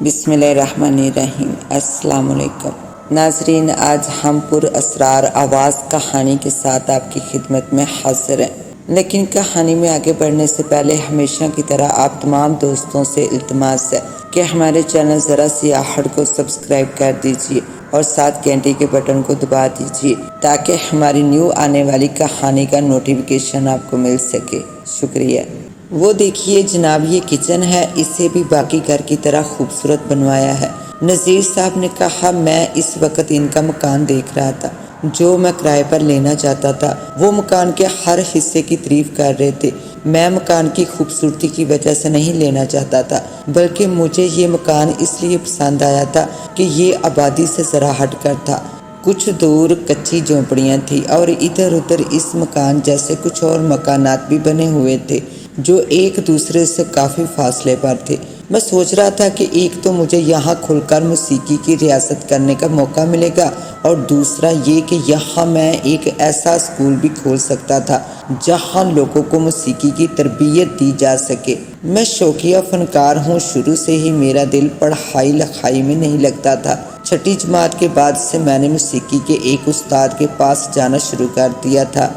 بسم اللہ الرحمن الرحیم۔ السلام علیکم ناظرین، آج ہم پر اسرار آواز کہانی کے ساتھ آپ کی خدمت میں حاضر ہیں، لیکن کہانی میں آگے بڑھنے سے پہلے ہمیشہ کی طرح آپ تمام دوستوں سے التماس ہے کہ ہمارے چینل ذرا سی آہٹ کو سبسکرائب کر دیجیے اور ساتھ گھنٹی کے بٹن کو دبا دیجیے تاکہ ہماری نیو آنے والی کہانی کا نوٹیفیکیشن آپ کو مل سکے۔ شکریہ۔ وہ دیکھیے جناب، یہ کچن ہے، اسے بھی باقی گھر کی طرح خوبصورت بنوایا ہے۔ نذیر صاحب نے کہا، میں اس وقت ان کا مکان دیکھ رہا تھا جو میں کرائے پر لینا چاہتا تھا۔ وہ مکان کے ہر حصے کی تعریف کر رہے تھے۔ میں مکان کی خوبصورتی کی وجہ سے نہیں لینا چاہتا تھا، بلکہ مجھے یہ مکان اس لیے پسند آیا تھا کہ یہ آبادی سے ذرا ہٹ کر تھا۔ کچھ دور کچی جھونپڑیاں تھیں اور ادھر ادھر اس مکان جیسے کچھ اور مکانات بھی بنے ہوئے تھے جو ایک دوسرے سے کافی فاصلے پر تھے۔ میں سوچ رہا تھا کہ ایک تو مجھے یہاں کھل کر موسیقی کی ریاست کرنے کا موقع ملے گا، اور دوسرا یہ کہ یہاں میں ایک ایسا اسکول بھی کھول سکتا تھا جہاں لوگوں کو موسیقی کی تربیت دی جا سکے۔ میں شوقیہ فنکار ہوں، شروع سے ہی میرا دل پڑھائی لکھائی میں نہیں لگتا تھا۔ چھٹی جماعت کے بعد سے میں نے موسیقی کے ایک استاد کے پاس جانا شروع کر دیا تھا۔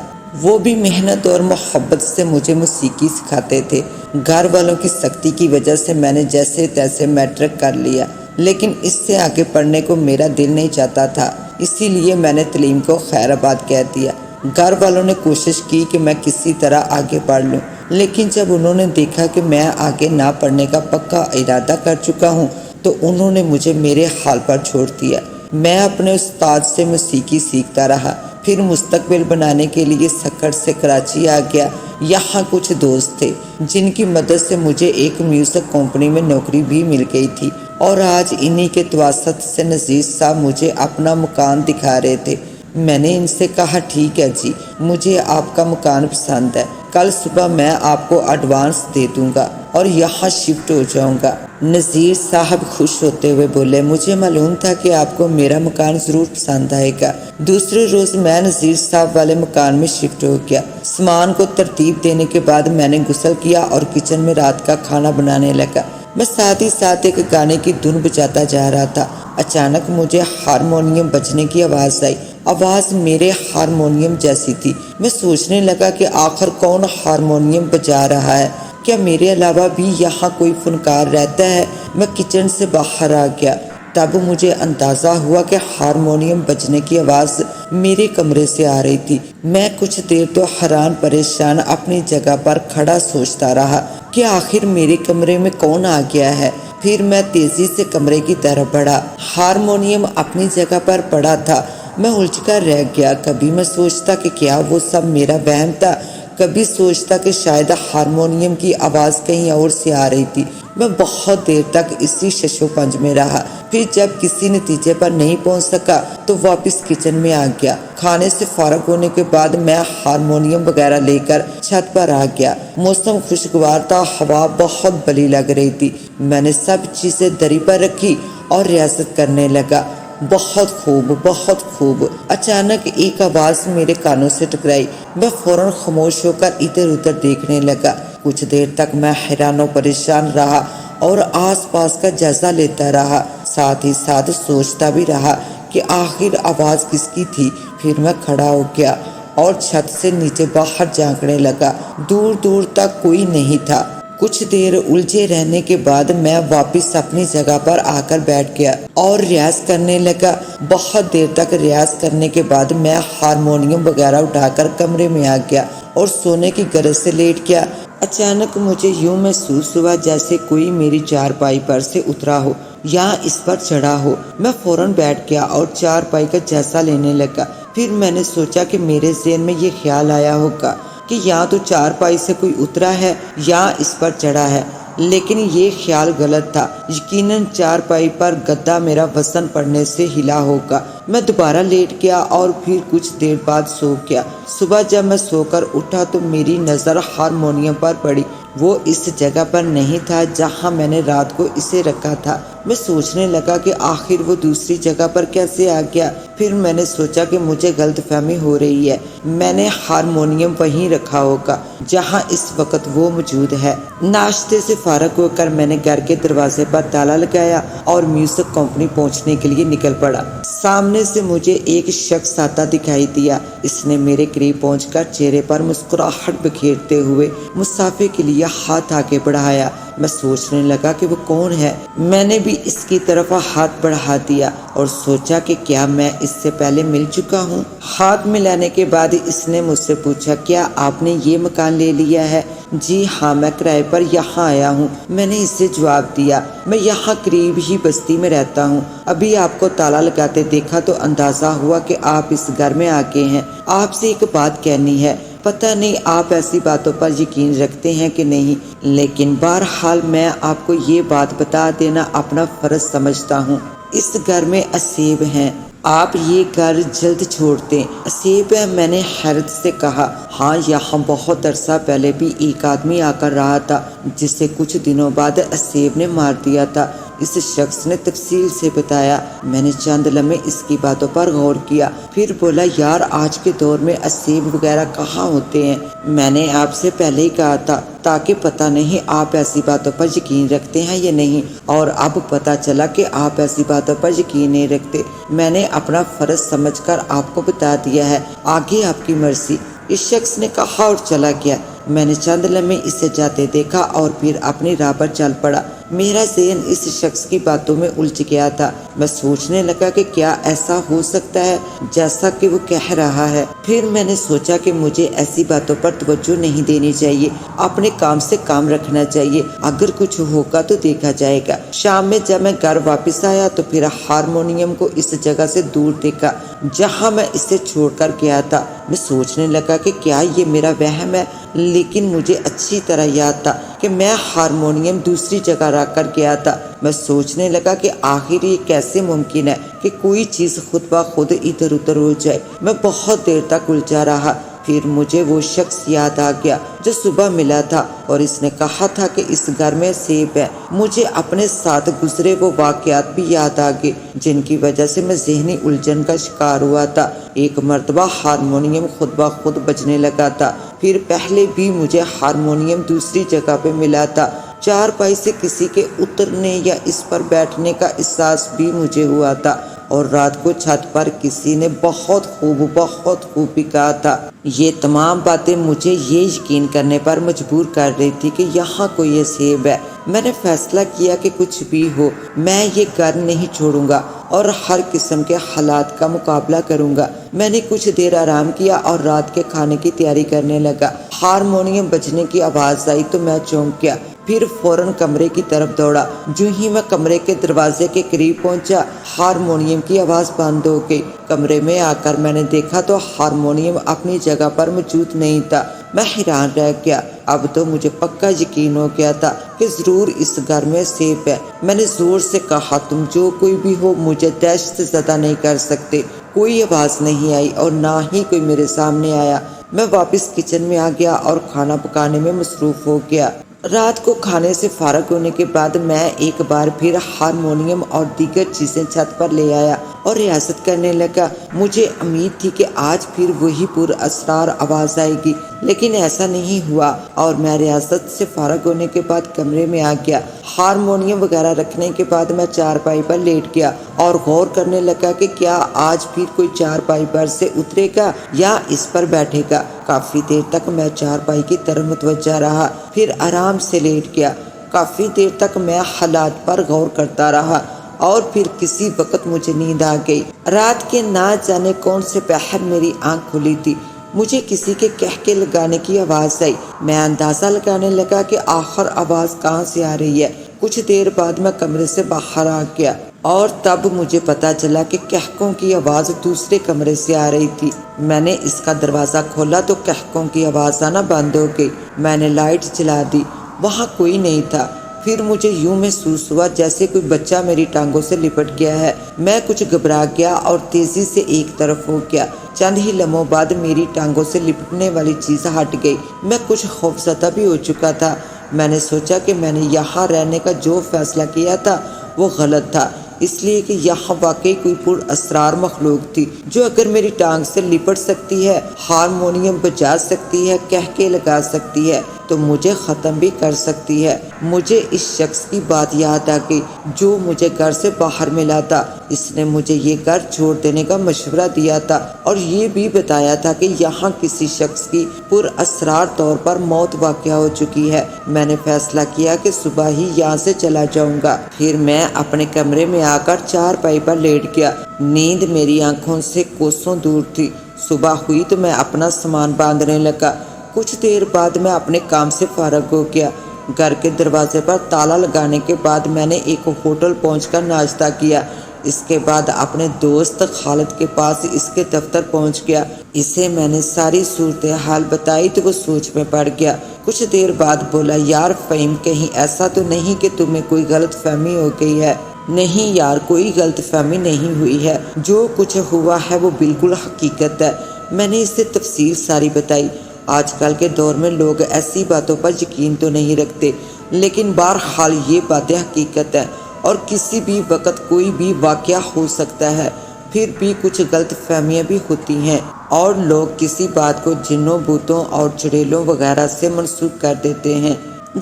وہ بھی محنت اور محبت سے مجھے موسیقی سکھاتے تھے۔ گھر والوں کی سختی کی وجہ سے میں نے جیسے تیسے میٹرک کر لیا، لیکن اس سے آگے پڑھنے کو میرا دل نہیں چاہتا تھا، اسی لیے میں نے تعلیم کو خیر آباد کہہ دیا۔ گھر والوں نے کوشش کی کہ میں کسی طرح آگے پڑھ لوں، لیکن جب انہوں نے دیکھا کہ میں آگے نہ پڑھنے کا پکا ارادہ کر چکا ہوں تو انہوں نے مجھے میرے حال پر چھوڑ دیا۔ میں اپنے استاد سے موسیقی سیکھتا رہا، پھر مستقبل بنانے کے لیے سکڑ سے کراچی آ گیا۔ یہاں کچھ دوست تھے جن کی مدد سے مجھے ایک میوزک کمپنی میں نوکری بھی مل گئی تھی، اور آج انہی کے تواسط سے نذیر صاحب مجھے اپنا مکان دکھا رہے تھے۔ میں نے ان سے کہا، ٹھیک ہے جی، مجھے آپ کا مکان پسند ہے، کل صبح میں آپ کو ایڈوانس دے دوں گا اور یہاں شفٹ ہو جاؤں گا۔ نذیر صاحب خوش ہوتے ہوئے بولے، مجھے معلوم تھا کہ آپ کو میرا مکان ضرور پسند آئے گا۔ دوسرے روز میں نذیر صاحب والے مکان میں شفٹ ہو گیا۔ سامان کو ترتیب دینے کے بعد میں نے غسل کیا اور کچن میں رات کا کھانا بنانے لگا۔ میں ساتھ ہی ساتھ ایک گانے کی دھن بجاتا جا رہا تھا۔ اچانک مجھے ہارمونیم بجنے کی آواز آئی۔ آواز میرے ہارمونیم جیسی تھی۔ میں سوچنے لگا کہ آخر کون ہارمونیم بجا رہا ہے، کیا میرے علاوہ بھی یہاں کوئی فنکار رہتا ہے؟ میں کچن سے باہر آ گیا، تب مجھے اندازہ ہوا کہ ہارمونیم بجنے کی آواز میرے کمرے سے آ رہی تھی۔ میں کچھ دیر تو حیران پریشان اپنی جگہ پر کھڑا سوچتا رہا کہ آخر میرے کمرے میں کون آ گیا ہے۔ پھر میں تیزی سے کمرے کی طرف بڑھا۔ ہارمونیم اپنی جگہ پر پڑا تھا۔ میں الجھ کر رہ گیا۔ کبھی میں سوچتا کہ کیا وہ سب میرا وہم تھا، کبھی سوچتا کہ شاید ہارمونیم کی آواز کہیں اور سے آ رہی تھی۔ میں بہت دیر تک اسی شش و پنج میں رہا، پھر جب کسی نتیجے پر نہیں پہنچ سکا تو واپس کچن میں آ گیا۔ کھانے سے فارغ ہونے کے بعد میں ہارمونیم وغیرہ لے کر چھت پر آ گیا۔ موسم خوشگوار تھا، ہوا بہت بھلی لگ رہی تھی۔ میں نے سب چیزیں دری پر رکھی اور ریاضت کرنے لگا۔ بہت خوب، بہت خوب۔ اچانک ایک آواز میرے کانوں سے ٹکرائی۔ میں فوراً خاموش ہو کر ادھر ادھر دیکھنے لگا۔ کچھ دیر تک میں حیران و پریشان رہا اور آس پاس کا جائزہ لیتا رہا، ساتھ ہی ساتھ سوچتا بھی رہا کہ آخر آواز کس کی تھی۔ پھر میں کھڑا ہو گیا اور چھت سے نیچے باہر جھانکنے لگا۔ دور دور تک کوئی نہیں تھا۔ کچھ دیر الجھے رہنے کے بعد میں واپس اپنی جگہ پر آ کر بیٹھ گیا اور ریاض کرنے لگا۔ بہت دیر تک ریاض کرنے کے بعد میں ہارمونیم وغیرہ اٹھا کر کمرے میں آ گیا اور سونے کی غرض سے لیٹ گیا۔ اچانک مجھے یوں محسوس ہوا جیسے کوئی میری چارپائی پر سے اترا ہو یا اس پر چڑھا ہو۔ میں فوراً بیٹھ گیا اور چارپائی کا جائزہ لینے لگا۔ پھر میں نے سوچا کہ میرے ذہن میں یہ خیال آیا ہوگا کہ یا تو چارپائی سے کوئی اترا ہے یا اس پر چڑھا ہے، لیکن یہ خیال غلط تھا۔ یقیناً چارپائی پر گدا میرا وزن پڑنے سے ہلا ہوگا۔ میں دوبارہ لیٹ گیا اور پھر کچھ دیر بعد سو گیا۔ صبح جب میں سو کر اٹھا تو میری نظر ہارمونیم پر پڑی۔ وہ اس جگہ پر نہیں تھا جہاں میں نے رات کو اسے رکھا تھا۔ میں سوچنے لگا کہ آخر وہ دوسری جگہ پر کیسے آ گیا۔ پھر میں نے سوچا کہ مجھے غلط فہمی ہو رہی ہے، میں نے ہارمونیم وہیں رکھا ہوگا جہاں اس وقت وہ موجود ہے۔ ناشتے سے فارغ ہو کر میں نے گھر کے دروازے پر تالا لگایا اور میوزک کمپنی پہنچنے کے لیے نکل پڑا۔ سامنے سے مجھے ایک شخص آتا دکھائی دیا۔ اس نے میرے قریب پہنچ کر چہرے پر مسکراہٹ بکھیرتے ہوئے مسافے کے لیے ہاتھ آگے بڑھایا۔ میں سوچنے لگا کہ وہ کون ہے۔ میں نے بھی اس کی طرف ہاتھ بڑھا دیا اور سوچا کہ کیا میں اس سے پہلے مل چکا ہوں۔ ہاتھ ملانے کے بعد اس نے مجھ سے پوچھا، کیا آپ نے یہ مکان لے لیا ہے؟ جی ہاں، میں کرائے پر یہاں آیا ہوں، میں نے اسے جواب دیا۔ میں یہاں قریب ہی بستی میں رہتا ہوں، ابھی آپ کو تالا لگاتے دیکھا تو اندازہ ہوا کہ آپ اس گھر میں آ گئے ہیں۔ آپ سے ایک بات کہنی ہے، پتہ نہیں آپ ایسی باتوں پر یقین رکھتے ہیں کہ نہیں، لیکن بہرحال میں آپ کو یہ بات بتا دینا اپنا فرض سمجھتا ہوں۔ اس گھر میں اسیب ہیں، آپ یہ گھر جلد چھوڑ دیں۔ اسیب ہے؟ میں نے حیرت سے کہا۔ ہاں، یہاں بہت عرصہ پہلے بھی ایک آدمی آ کر رہا تھا جسے کچھ دنوں بعد اسیب نے مار دیا تھا، اس شخص نے تفصیل سے بتایا۔ میں نے چند لمحے اس کی باتوں پر غور کیا، پھر بولا، یار آج کے دور میں اسیب وغیرہ کہاں ہوتے ہیں؟ میں نے آپ سے پہلے ہی کہا تھا، تاکہ پتہ نہیں آپ ایسی باتوں پر یقین رکھتے ہیں یا نہیں، اور اب پتہ چلا کہ آپ ایسی باتوں پر یقین نہیں رکھتے۔ میں نے اپنا فرض سمجھ کر آپ کو بتا دیا ہے، آگے آپ کی مرضی، اس شخص نے کہا اور چلا گیا۔ میں نے چند لمحے اسے جاتے دیکھا اور پھر اپنی راہ پر چل پڑا۔ میرا ذہن اس شخص کی باتوں میں الجھ گیا تھا۔ میں سوچنے لگا کہ کیا ایسا ہو سکتا ہے جیسا کہ وہ کہہ رہا ہے؟ پھر میں نے سوچا کہ مجھے ایسی باتوں پر توجہ نہیں دینی چاہیے، اپنے کام سے کام رکھنا چاہیے، اگر کچھ ہوگا تو دیکھا جائے گا۔ شام میں جب میں گھر واپس آیا تو پھر ہارمونیم کو اس جگہ سے دور دیکھا جہاں میں اسے چھوڑ کر گیا تھا۔ میں سوچنے لگا کہ کیا یہ میرا وہم ہے، لیکن مجھے اچھی طرح یاد تھا کہ میں ہارمونیم دوسری جگہ رکھ کر گیا تھا۔ میں سوچنے لگا کہ آخر یہ کیسے ممکن ہے کہ کوئی چیز خود بخود ادھر ادھر ہو جائے۔ میں بہت دیر تک الجھا رہا، پھر مجھے وہ شخص یاد آ گیا جو صبح ملا تھا اور اس نے کہا تھا کہ اس گھر میں سیب ہے۔ مجھے اپنے ساتھ گزرے وہ واقعات بھی یاد آ گئے جن کی وجہ سے میں ذہنی الجھن کا شکار ہوا تھا۔ ایک مرتبہ ہارمونیم خود بخود بجنے لگا تھا، پھر پہلے بھی مجھے ہارمونیم دوسری جگہ پہ ملا تھا۔ چارپائی سے کسی کے اترنے یا اس پر بیٹھنے کا احساس بھی مجھے ہوا تھا، اور رات کو چھت پر کسی نے بہت خوب بھی کہا تھا۔ یہ تمام باتیں مجھے یہ یقین کرنے پر مجبور کر رہی تھی کہ یہاں کوئی اسیب ہے۔ میں نے فیصلہ کیا کہ کچھ بھی ہو میں یہ گھر نہیں چھوڑوں گا اور ہر قسم کے حالات کا مقابلہ کروں گا۔ میں نے کچھ دیر آرام کیا اور رات کے کھانے کی تیاری کرنے لگا۔ ہارمونیم بجنے کی آواز آئی تو میں چونک گیا، پھر فوراً کمرے کی طرف دوڑا۔ جو ہی میں کمرے کے دروازے کے قریب پہنچا، ہارمونیم کی آواز بند ہو گئی۔ کمرے میں آ کر میں نے دیکھا تو ہارمونیم اپنی جگہ پر موجود نہیں تھا۔ میں حیران رہ گیا۔ اب تو مجھے پکا یقین ہو گیا تھا کہ ضرور اس گھر میں سیب ہے۔ میں نے زور سے کہا، تم جو کوئی بھی ہو مجھے دہشت زدہ نہیں کر سکتے۔ کوئی آواز نہیں آئی اور نہ ہی کوئی میرے سامنے آیا۔ میں واپس کچن میں آ گیا اور کھانا پکانے میں مصروف ہو گیا۔ رات کو کھانے سے فارغ ہونے کے بعد میں ایک بار پھر ہارمونیم اور دیگر چیزیں چھت پر لے آیا اور ریاضت کرنے لگا۔ مجھے امید تھی کہ آج پھر وہی پر اسرار آواز آئے گی، لیکن ایسا نہیں ہوا اور میں ریاضت سے فارغ ہونے کے بعد کمرے میں آ گیا۔ ہارمونیم وغیرہ رکھنے کے بعد میں چارپائی پر لیٹ گیا اور غور کرنے لگا کہ کیا آج پھر کوئی چارپائی پر سے اترے گا یا اس پر بیٹھے گا۔ کافی دیر تک میں چارپائی کی طرف متوجہ رہا، پھر آرام سے لیٹ گیا۔ کافی دیر تک میں حالات پر غور کرتا رہا اور پھر کسی وقت مجھے نیند آ گئی۔ رات کے نہ جانے کون سے پہر میری آنکھ کھلی تھی، مجھے کسی کے کہکے لگانے کی آواز آئی۔ میں اندازہ لگانے لگا کہ آخر آواز کہاں سے آ رہی ہے۔ کچھ دیر بعد میں کمرے سے باہر آ گیا اور تب مجھے پتا چلا کہ کہکوں کی آواز دوسرے کمرے سے آ رہی تھی۔ میں نے اس کا دروازہ کھولا تو کہکوں کی آواز آنا بند ہو گئی۔ میں نے لائٹ جلا دی، وہاں کوئی نہیں تھا۔ پھر مجھے یوں محسوس ہوا جیسے کوئی بچہ میری ٹانگوں سے لپٹ گیا ہے۔ میں کچھ گھبرا گیا اور تیزی سے ایک طرف ہو گیا۔ چند ہی لمحوں بعد میری ٹانگوں سے لپٹنے والی چیز ہٹ گئی۔ میں کچھ خوفزدہ بھی ہو چکا تھا۔ میں نے سوچا کہ میں نے یہاں رہنے کا جو فیصلہ کیا تھا وہ غلط تھا۔ اس لیے کہ یہاں واقعی کوئی پر اسرار مخلوق تھی جو اگر میری ٹانگ سے لپٹ سکتی ہے، ہارمونیم بجا سکتی ہے، کہکے لگا سکتی ہے تو مجھے ختم بھی کر سکتی ہے۔ مجھے اس شخص کی بات یاد آ گئی جو مجھے گھر سے باہر ملا تھا۔ اس نے مجھے یہ گھر چھوڑ دینے کا مشورہ دیا تھا اور یہ بھی بتایا تھا کہ یہاں کسی شخص کی پر اسرار طور پر موت واقع ہو چکی ہے۔ میں نے فیصلہ کیا کہ صبح ہی یہاں سے چلا جاؤں گا۔ پھر میں اپنے کمرے میں آ کر چارپائی پر لیٹ گیا۔ نیند میری آنکھوں سے کوسوں دور تھی۔ صبح ہوئی تو میں اپنا سامان باندھنے لگا۔ کچھ دیر بعد میں اپنے کام سے فارغ ہو گیا۔ گھر کے دروازے پر تالا لگانے کے بعد میں نے ایک ہوٹل پہنچ کر ناشتہ کیا۔ اس کے بعد اپنے دوست خالد کے پاس اس کے دفتر پہنچ گیا۔ اسے میں نے ساری صورتحال بتائی تو وہ سوچ میں پڑ گیا۔ کچھ دیر بعد بولا، یار فہیم، کہیں ایسا تو نہیں کہ تمہیں کوئی غلط فہمی ہو گئی ہے؟ نہیں یار، کوئی غلط فہمی نہیں ہوئی ہے، جو کچھ ہوا ہے وہ بالکل حقیقت ہے۔ میں نے اسے تفصیل ساری بتائی۔ آج کل کے دور میں لوگ ایسی باتوں پر یقین تو نہیں رکھتے، لیکن بہرحال یہ باتیں حقیقت ہیں اور کسی بھی وقت کوئی بھی واقعہ ہو سکتا ہے۔ پھر بھی کچھ غلط فہمیاں بھی ہوتی ہیں اور لوگ کسی بات کو جنوں، بھوتوں اور چڑیلوں وغیرہ سے منسوب کر دیتے ہیں،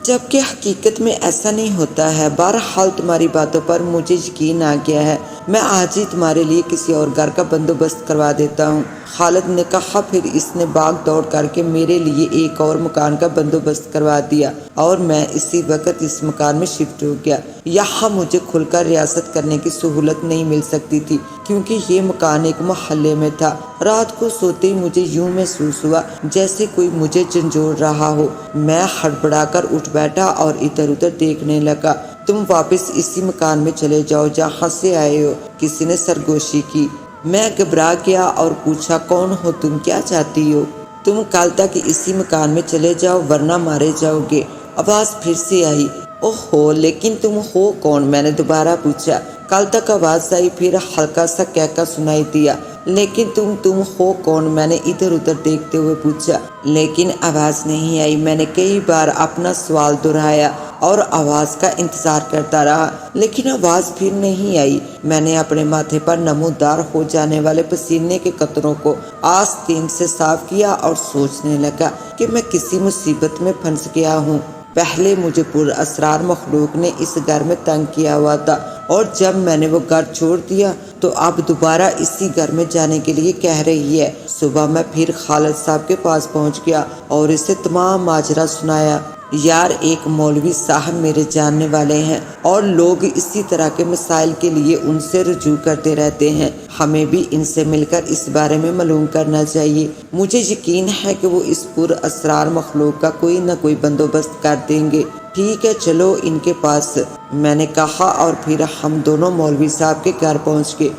جبکہ حقیقت میں ایسا نہیں ہوتا ہے۔ بہرحال تمہاری باتوں پر مجھے یقین آ گیا ہے۔ میں آج ہی تمہارے لیے کسی اور گھر کا بندوبست کروا دیتا ہوں، خالد نے کہا۔ پھر اس نے بھاگ دوڑ کر کے میرے لیے ایک اور مکان کا بندوبست کروا دیا اور میں اسی وقت اس مکان میں شفٹ ہو گیا۔ یہاں مجھے کھل کر ریاست کرنے کی سہولت نہیں مل سکتی تھی کیونکہ یہ مکان ایک محلے میں تھا۔ رات کو سوتے ہی مجھے یوں محسوس ہوا جیسے کوئی مجھے جھنجھوڑ رہا ہو۔ میں ہڑبڑا کر اٹھ بیٹھا اور ادھر ادھر دیکھنے لگا۔ تم واپس اسی مکان میں چلے جاؤ جہاں سے آئے ہو، کسی نے سرگوشی کی۔ میں گھبرا گیا اور پوچھا، کون ہو تم، کیا چاہتی ہو؟ تم کل تک اسی مکان میں چلے جاؤ ورنہ مارے جاؤ گے۔ آواز پھر سے آئی۔ اوہو، لیکن تم ہو کون؟ میں نے دوبارہ پوچھا۔ کل تک آواز آئی، پھر ہلکا سا کہکا سنائی دیا۔ لیکن تم ہو کون؟ میں نے ادھر ادھر دیکھتے ہوئے پوچھا، لیکن آواز نہیں آئی۔ میں نے کئی بار اپنا سوال دہرایا اور آواز کا انتظار کرتا رہا، لیکن آواز پھر نہیں آئی۔ میں نے اپنے ماتھے پر نمودار ہو جانے والے پسینے کے قطروں کو آستین سے صاف کیا اور سوچنے لگا کہ میں کسی مصیبت میں پھنس گیا ہوں۔ پہلے مجھے پر اسرار مخلوق نے اس گھر میں تنگ کیا ہوا تھا اور جب میں نے وہ گھر چھوڑ دیا تو اب دوبارہ اسی گھر میں جانے کے لیے کہہ رہی ہے۔ صبح میں پھر خالد صاحب کے پاس پہنچ گیا اور اسے تمام ماجرا سنایا۔ یار، ایک مولوی صاحب میرے جاننے والے ہیں اور لوگ اسی طرح کے مسائل کے لیے ان سے رجوع کرتے رہتے ہیں۔ ہمیں بھی ان سے مل کر اس بارے میں معلوم کرنا چاہیے۔ مجھے یقین ہے کہ وہ اس پر اسرار مخلوق کا کوئی نہ کوئی بندوبست کر دیں گے۔ ٹھیک ہے، چلو ان کے پاس، میں نے کہا، اور پھر ہم دونوں مولوی صاحب کے گھر پہنچ گئے۔